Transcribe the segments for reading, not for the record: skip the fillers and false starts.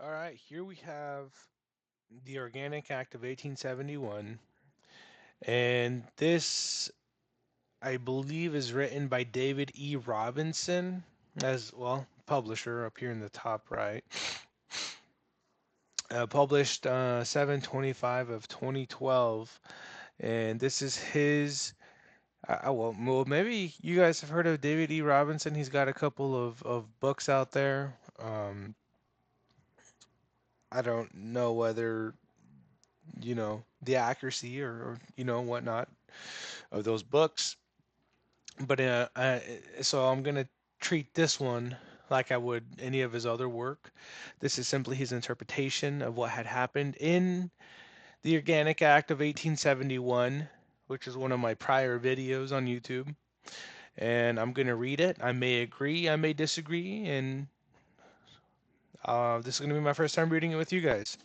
All right, here we have the Organic Act of 1871, and this, I believe, is written by David E. Robinson, as well, publisher up here in the top right. Published 7/25 of 2012, and this is his. Well, maybe you guys have heard of David E. Robinson. He's got a couple of books out there. I don't know whether the accuracy or whatnot of those books. But so I'm gonna treat this one like I would any of his other work. This is simply his interpretation of what had happened in the Organic Act of 1871, which is one of my prior videos on YouTube. And I'm gonna read it. I may agree, I may disagree, and this is gonna be my first time reading it with you guys.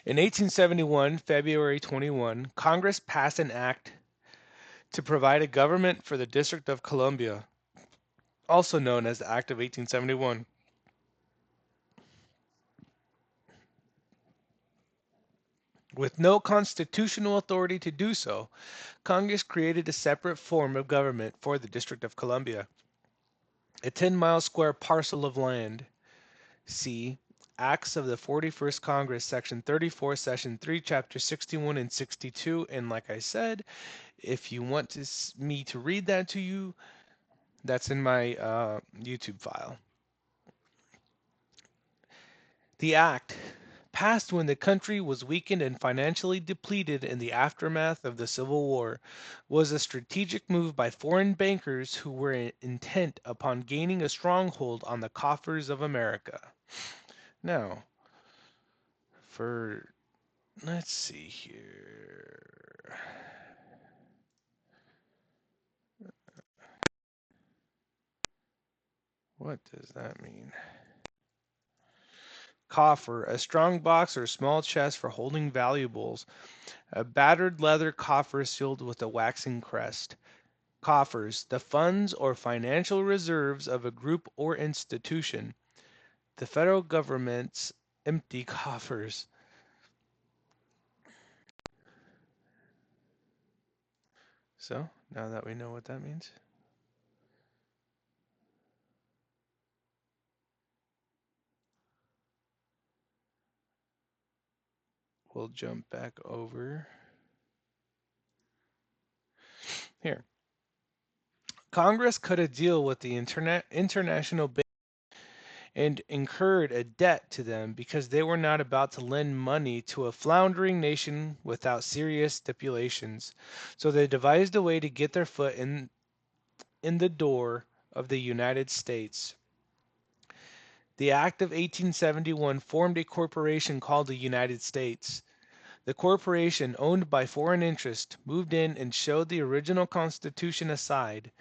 In 1871, February 21, Congress passed an act to provide a government for the District of Columbia, also known as the Act of 1871. With no constitutional authority to do so, Congress created a separate form of government for the District of Columbia, a 10-mile square parcel of land. See Acts of the 41st Congress, Section 34, Session 3, Chapter 61 and 62. And like I said, if you want me to read that to you, that's in my YouTube file. The act, passed when the country was weakened and financially depleted in the aftermath of the Civil War, was a strategic move by foreign bankers who were intent upon gaining a stronghold on the coffers of America. Now, for let's see here. What does that mean? Coffer, a strong box or small chest for holding valuables. A battered leather coffer sealed with a waxen crest. Coffers, the funds or financial reserves of a group or institution. The federal government's empty coffers. So, now that we know what that means, we'll jump back over here. Congress cut a deal with the international bank and incurred a debt to them because they were not about to lend money to a floundering nation without serious stipulations. So they devised a way to get their foot in the door of the United States. The Act of 1871 formed a corporation called the United States. The corporation, owned by foreign interests, moved in and shoved the original Constitution aside.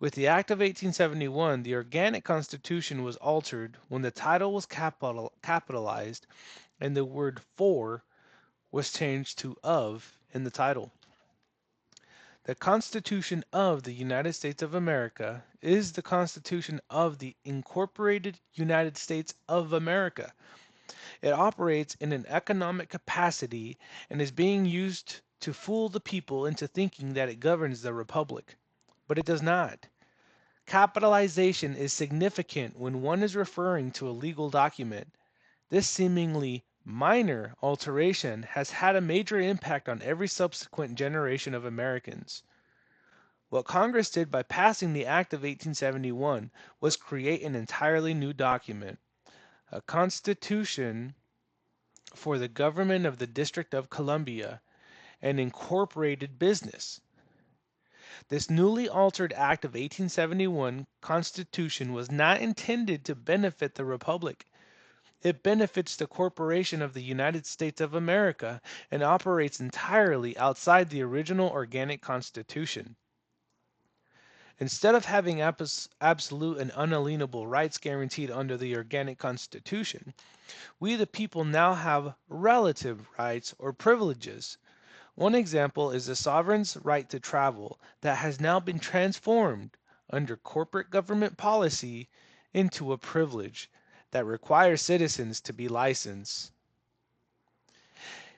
With the Act of 1871, the Organic Constitution was altered when the title was capitalized and the word "for" was changed to "of" in the title. The Constitution of the United States of America is the Constitution of the Incorporated United States of America. It operates in an economic capacity and is being used to fool the people into thinking that it governs the republic. But it does not. Capitalization is significant when one is referring to a legal document. This seemingly minor alteration has had a major impact on every subsequent generation of Americans. What Congress did by passing the Act of 1871 was create an entirely new document, a constitution for the government of the District of Columbia, an incorporated business. This newly altered Act of 1871 Constitution was not intended to benefit the Republic. It benefits the corporation of the United States of America and operates entirely outside the original Organic Constitution. Instead of having absolute and unalienable rights guaranteed under the Organic Constitution, we the people now have relative rights or privileges. One example is the sovereign's right to travel that has now been transformed under corporate government policy into a privilege. that require citizens to be licensed.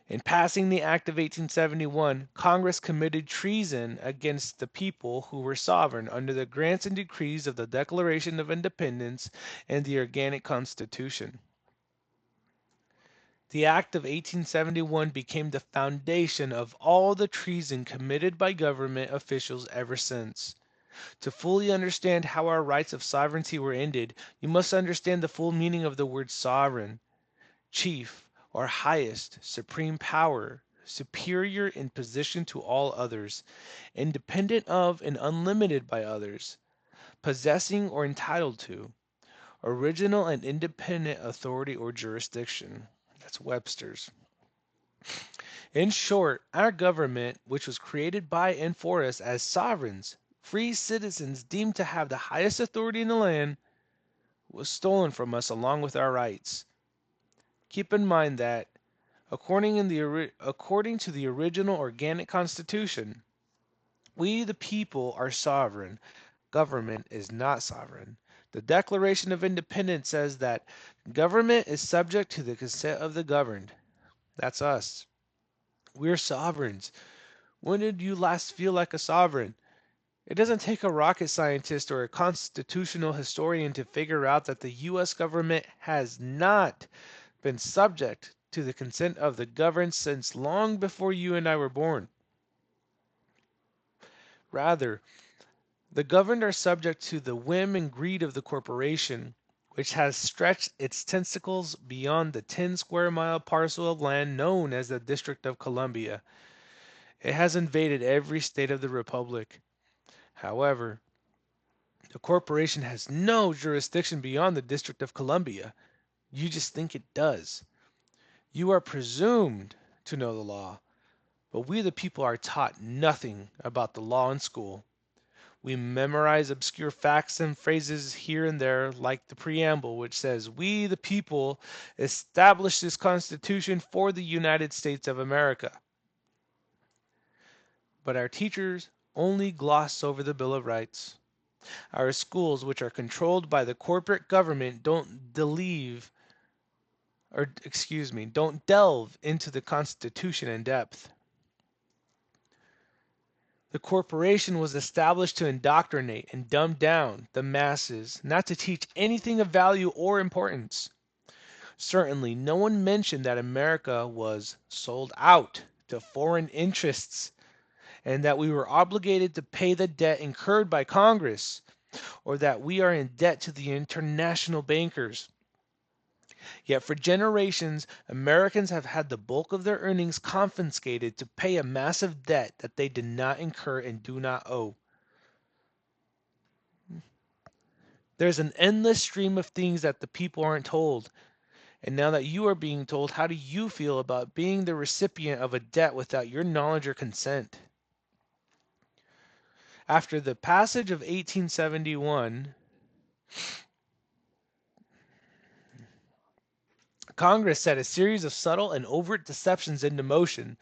In passing the Act of 1871, Congress committed treason against the people who were sovereign under the grants and decrees of the Declaration of Independence and the Organic Constitution. The Act of 1871 became the foundation of all the treason committed by government officials ever since. To fully understand how our rights of sovereignty were ended, you must understand the full meaning of the word sovereign. Chief, or highest, supreme power, superior in position to all others, independent of and unlimited by others, possessing or entitled to, original and independent authority or jurisdiction. That's Webster's. In short, our government, which was created by and for us as sovereigns, free citizens deemed to have the highest authority in the land, was stolen from us along with our rights. Keep in mind that, according to the original organic constitution, we the people are sovereign. Government is not sovereign. The Declaration of Independence says that government is subject to the consent of the governed. That's us. We're sovereigns. When did you last feel like a sovereign? It doesn't take a rocket scientist or a constitutional historian to figure out that the U.S. government has not been subject to the consent of the governed since long before you and I were born. Rather, the governed are subject to the whim and greed of the corporation, which has stretched its tentacles beyond the 10-square-mile parcel of land known as the District of Columbia. It has invaded every state of the Republic. However, the corporation has no jurisdiction beyond the District of Columbia. You just think it does. You are presumed to know the law, but we the people are taught nothing about the law in school. We memorize obscure facts and phrases here and there, like the preamble, which says, "We the people establish this Constitution for the United States of America." But our teachers only gloss over the Bill of Rights. Our schools, which are controlled by the corporate government, don't delve into the Constitution in depth. The corporation was established to indoctrinate and dumb down the masses, not to teach anything of value or importance. Certainly, no one mentioned that America was sold out to foreign interests and that we were obligated to pay the debt incurred by Congress, or that we are in debt to the international bankers. Yet for generations, Americans have had the bulk of their earnings confiscated to pay a massive debt that they did not incur and do not owe. There's an endless stream of things that the people aren't told. And now that you are being told, how do you feel about being the recipient of a debt without your knowledge or consent? After the passage of 1871, Congress set a series of subtle and overt deceptions into motion.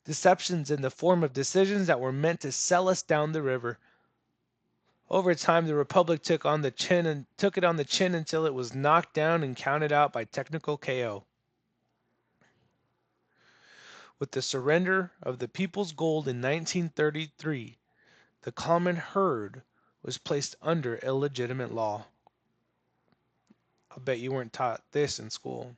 Deceptions in the form of decisions that were meant to sell us down the river. Over time, the Republic took it on the chin until it was knocked down and counted out by technical KO. With the surrender of the people's gold in 1933, the common herd was placed under illegitimate law. I bet you weren't taught this in school.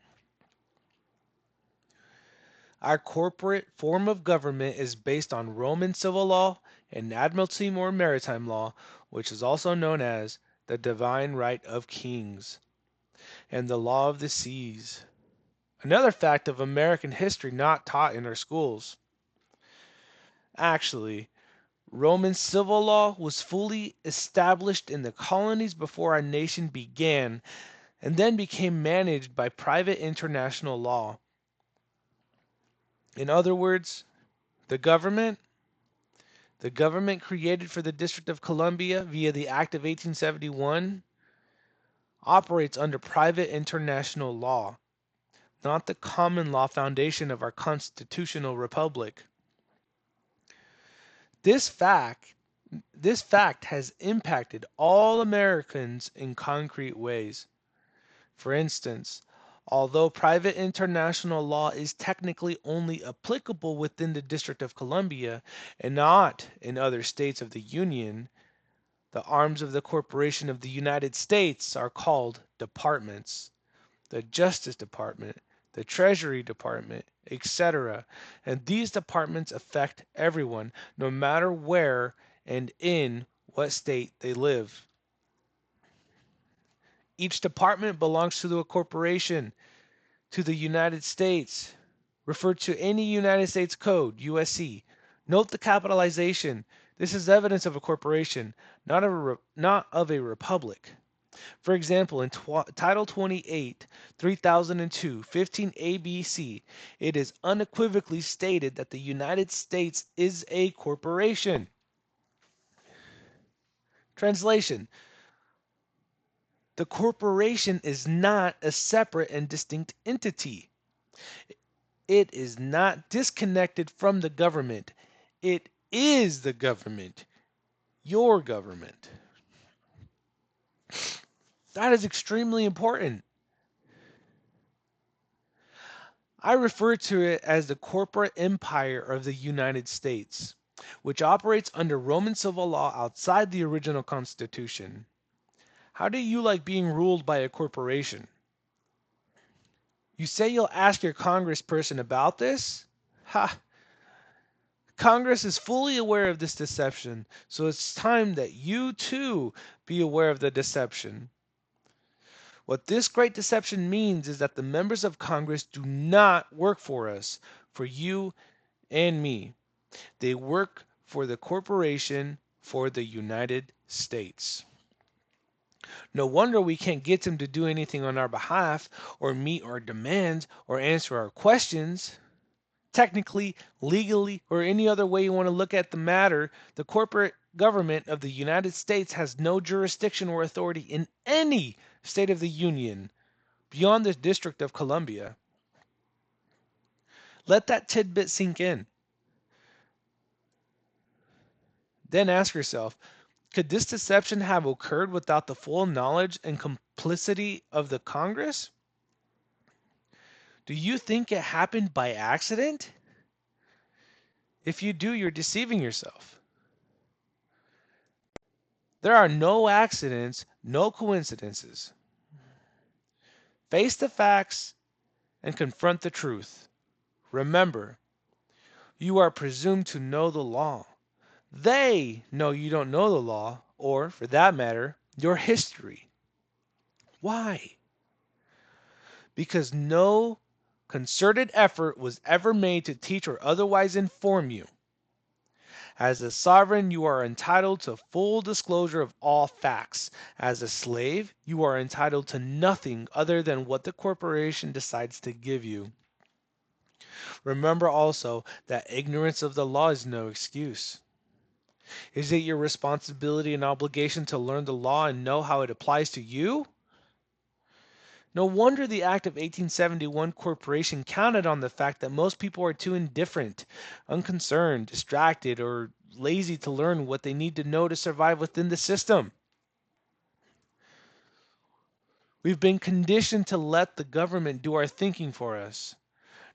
Our corporate form of government is based on Roman civil law and admiralty or maritime law, which is also known as the divine right of kings, and the law of the seas. Another fact of American history not taught in our schools. Actually, Roman civil law was fully established in the colonies before our nation began, and then became managed by private international law. In other words, the government created for the District of Columbia via the Act of 1871, operates under private international law, not the common law foundation of our constitutional republic. This fact has impacted all Americans in concrete ways. For instance, although private international law is technically only applicable within the District of Columbia and not in other states of the Union, the arms of the Corporation of the United States are called departments: the Justice Department, the Treasury Department, etc. And these departments affect everyone, no matter where and in what state they live. Each department belongs to a corporation, to the United States. Refer to any United States Code, USC. Note the capitalization. This is evidence of a corporation, not of a republic. For example, in Title 28, 3002, 15 ABC, it is unequivocally stated that the United States is a corporation. Translation: the corporation is not a separate and distinct entity. It is not disconnected from the government. It is the government, your government. That is extremely important. I refer to it as the corporate empire of the United States, which operates under Roman civil law outside the original Constitution. How do you like being ruled by a corporation? You say you'll ask your congressperson about this? Ha! Congress is fully aware of this deception, so it's time that you too be aware of the deception. What this great deception means is that the members of Congress do not work for us, for you and me. They work for the corporation, for the United States. No wonder we can't get them to do anything on our behalf, or meet our demands, or answer our questions. Technically, legally, or any other way you want to look at the matter, the corporate government of the United States has no jurisdiction or authority in any state of the Union beyond the District of Columbia. Let that tidbit sink in. Then ask yourself, could this deception have occurred without the full knowledge and complicity of the Congress? Do you think it happened by accident? If you do, you're deceiving yourself. There are no accidents, no coincidences. Face the facts and confront the truth. Remember, you are presumed to know the law. They know you don't know the law, or, for that matter, your history. Why? Because no concerted effort was ever made to teach or otherwise inform you. As a sovereign, you are entitled to full disclosure of all facts. As a slave, you are entitled to nothing other than what the corporation decides to give you. Remember also that ignorance of the law is no excuse. Is it your responsibility and obligation to learn the law and know how it applies to you? No wonder the Act of 1871 Corporation counted on the fact that most people are too indifferent, unconcerned, distracted, or lazy to learn what they need to know to survive within the system. We've been conditioned to let the government do our thinking for us.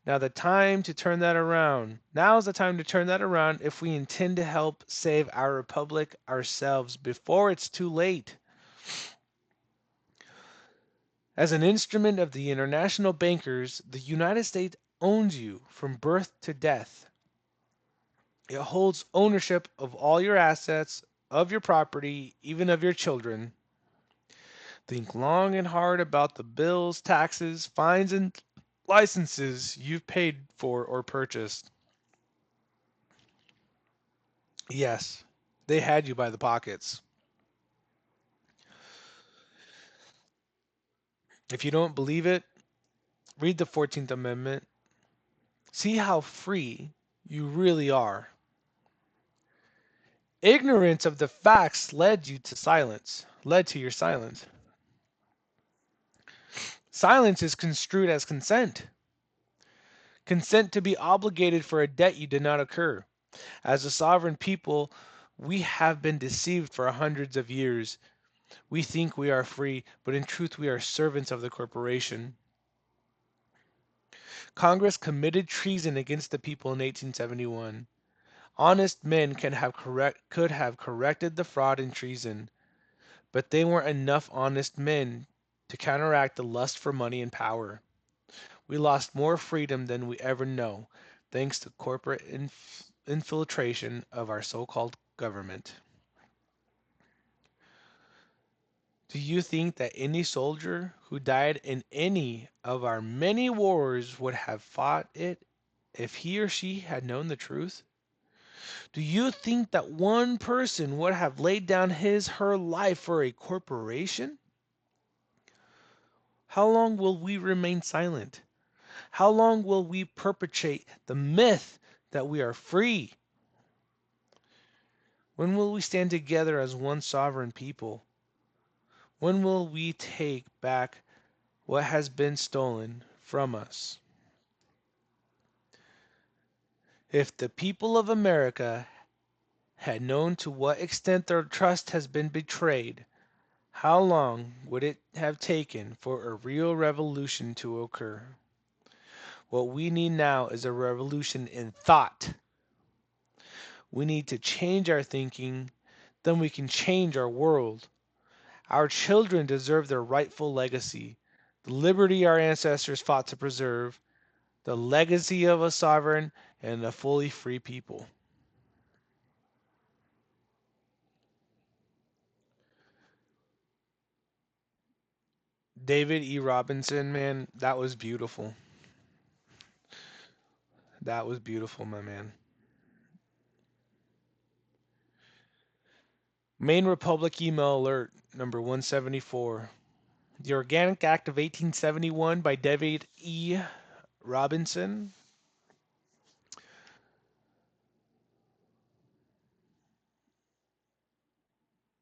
Now is the time to turn that around. Now is the time to turn that around if we intend to help save our republic ourselves before it's too late. As an instrument of the international bankers, the United States owns you from birth to death. It holds ownership of all your assets, of your property, even of your children. Think long and hard about the bills, taxes, fines, and licenses you've paid for or purchased. Yes, they had you by the pockets. If you don't believe it, read the 14th Amendment. See how free you really are. Ignorance of the facts led to your silence. Silence is construed as consent. Consent to be obligated for a debt you did not incur. As a sovereign people, we have been deceived for hundreds of years. We think we are free, but in truth we are servants of the corporation. Congress committed treason against the people in 1871. Honest men could have corrected the fraud and treason, but they weren't enough honest men to counteract the lust for money and power. We lost more freedom than we ever know, thanks to corporate infiltration of our so-called government. Do you think that any soldier who died in any of our many wars would have fought it if he or she had known the truth? Do you think that one person would have laid down her life for a corporation? How long will we remain silent? How long will we perpetuate the myth that we are free? When will we stand together as one sovereign people? When will we take back what has been stolen from us? If the people of America had known to what extent their trust has been betrayed, how long would it have taken for a real revolution to occur? What we need now is a revolution in thought. We need to change our thinking, then we can change our world. Our children deserve their rightful legacy, the liberty our ancestors fought to preserve, the legacy of a sovereign and a fully free people. David E. Robinson, man, that was beautiful. That was beautiful, my man. Maine Republic email alert number 174. The Organic Act of 1871 by David E. Robinson